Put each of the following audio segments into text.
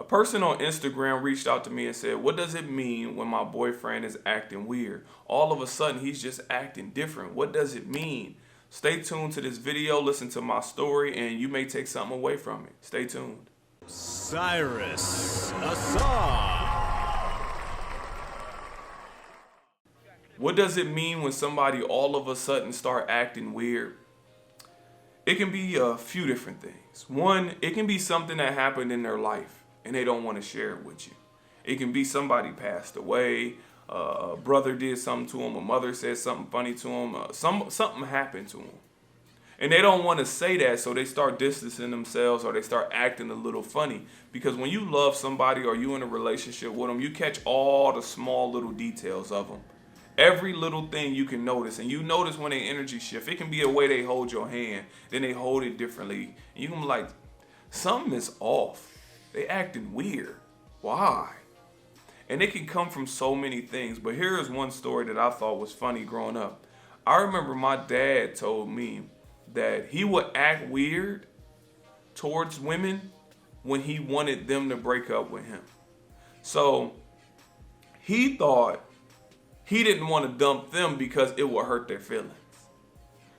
person on Instagram reached out to me and said, what does it mean when my boyfriend is acting weird? All of a sudden, he's just acting different. What does it mean? Stay tuned to this video, listen to my story, and you may take something away from it. Stay tuned. Cyrus Ausar. What does it mean when somebody all of a sudden start acting weird? It can be a few different things. One, it can be something that happened in their life and they don't want to share it with you. It can be somebody passed away, a brother did something to them, a mother said something funny to them, something happened to them. And they don't want to say that, so they start distancing themselves or they start acting a little funny. Because when you love somebody or you in a relationship with them, you catch all the small little details of them. Every little thing you can notice, and you notice when they energy shift. It can be a way they hold your hand, then they hold it differently. And you can be like, something is off. They acting weird. Why? And it can come from so many things. But here is one story that I thought was funny growing up. I remember my dad told me that he would act weird towards women when he wanted them to break up with him. So he thought he didn't want to dump them because it would hurt their feelings.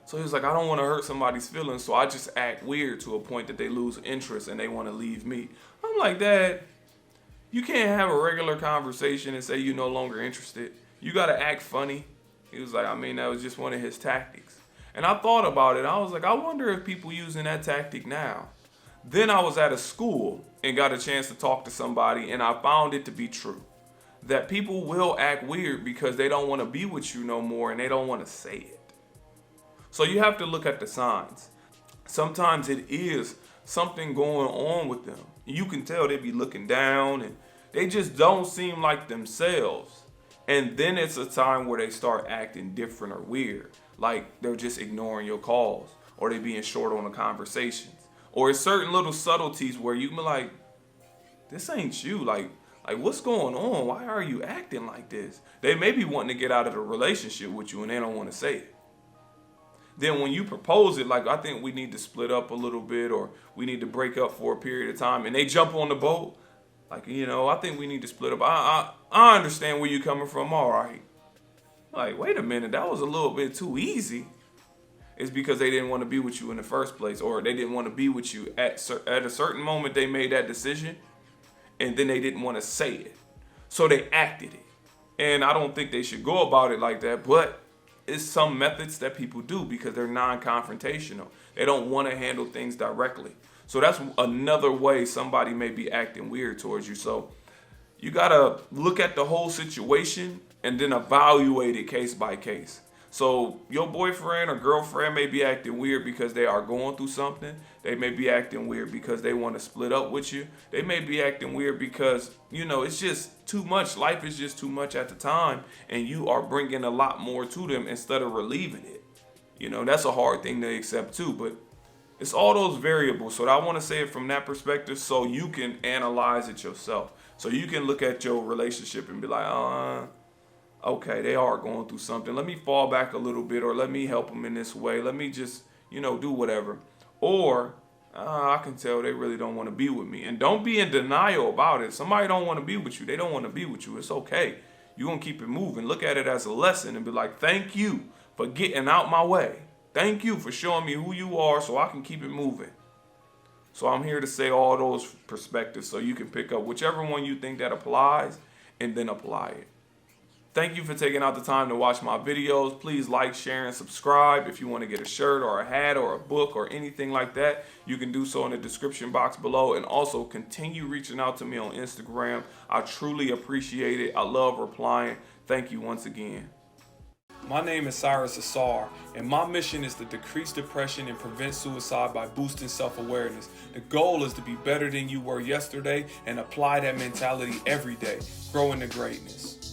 So he was like, I don't want to hurt somebody's feelings, so I just act weird to a point that they lose interest and they want to leave me. I'm like, Dad, you can't have a regular conversation and say you're no longer interested. You got to act funny. He was like, I mean, that was just one of his tactics. And I thought about it. I was like, I wonder if people using that tactic now. Then I was at a school and got a chance to talk to somebody, and I found it to be true. That people will act weird because they don't want to be with you no more and they don't want to say it. So you have to look at the signs. Sometimes it is something going on with them. You can tell they be looking down and they just don't seem like themselves. And then it's a time where they start acting different or weird. Like they're just ignoring your calls or they being short on the conversations. Or it's certain little subtleties where you be like, this ain't you. Like what's going on? Why are you acting like this? They may be wanting to get out of the relationship with you and they don't want to say it. Then when you propose it, like, I think we need to split up a little bit or we need to break up for a period of time, and they jump on the boat, like, I think we need to split up. I understand where you're coming from, all right. Like, wait a minute, that was a little bit too easy. It's because they didn't want to be with you in the first place, or they didn't want to be with you at a certain moment. They made that decision and then they didn't want to say it. So they acted it. And I don't think they should go about it like that, but it's some methods that people do because they're non-confrontational. They don't want to handle things directly. So that's another way somebody may be acting weird towards you. So you got to look at the whole situation and then evaluate it case by case. So your boyfriend or girlfriend may be acting weird because they are going through something. They may be acting weird because they want to split up with you. They may be acting weird because, it's just too much. Life is just too much at the time, and you are bringing a lot more to them instead of relieving it. That's a hard thing to accept too, but it's all those variables. So I want to say it from that perspective so you can analyze it yourself. So you can look at your relationship and be like, okay, they are going through something. Let me fall back a little bit, or let me help them in this way. Let me just, do whatever. Or I can tell they really don't want to be with me. And don't be in denial about it. Somebody don't want to be with you. They don't want to be with you. It's okay. You're going to keep it moving. Look at it as a lesson and be like, thank you for getting out my way. Thank you for showing me who you are so I can keep it moving. So I'm here to say all those perspectives so you can pick up whichever one you think that applies and then apply it. Thank you for taking out the time to watch my videos. Please like, share, and subscribe. If you want to get a shirt or a hat or a book or anything like that, you can do so in the description box below. And also continue reaching out to me on Instagram. I truly appreciate it. I love replying. Thank you once again. My name is Cyrus Ausar, and my mission is to decrease depression and prevent suicide by boosting self-awareness. The goal is to be better than you were yesterday and apply that mentality every day, growing to greatness.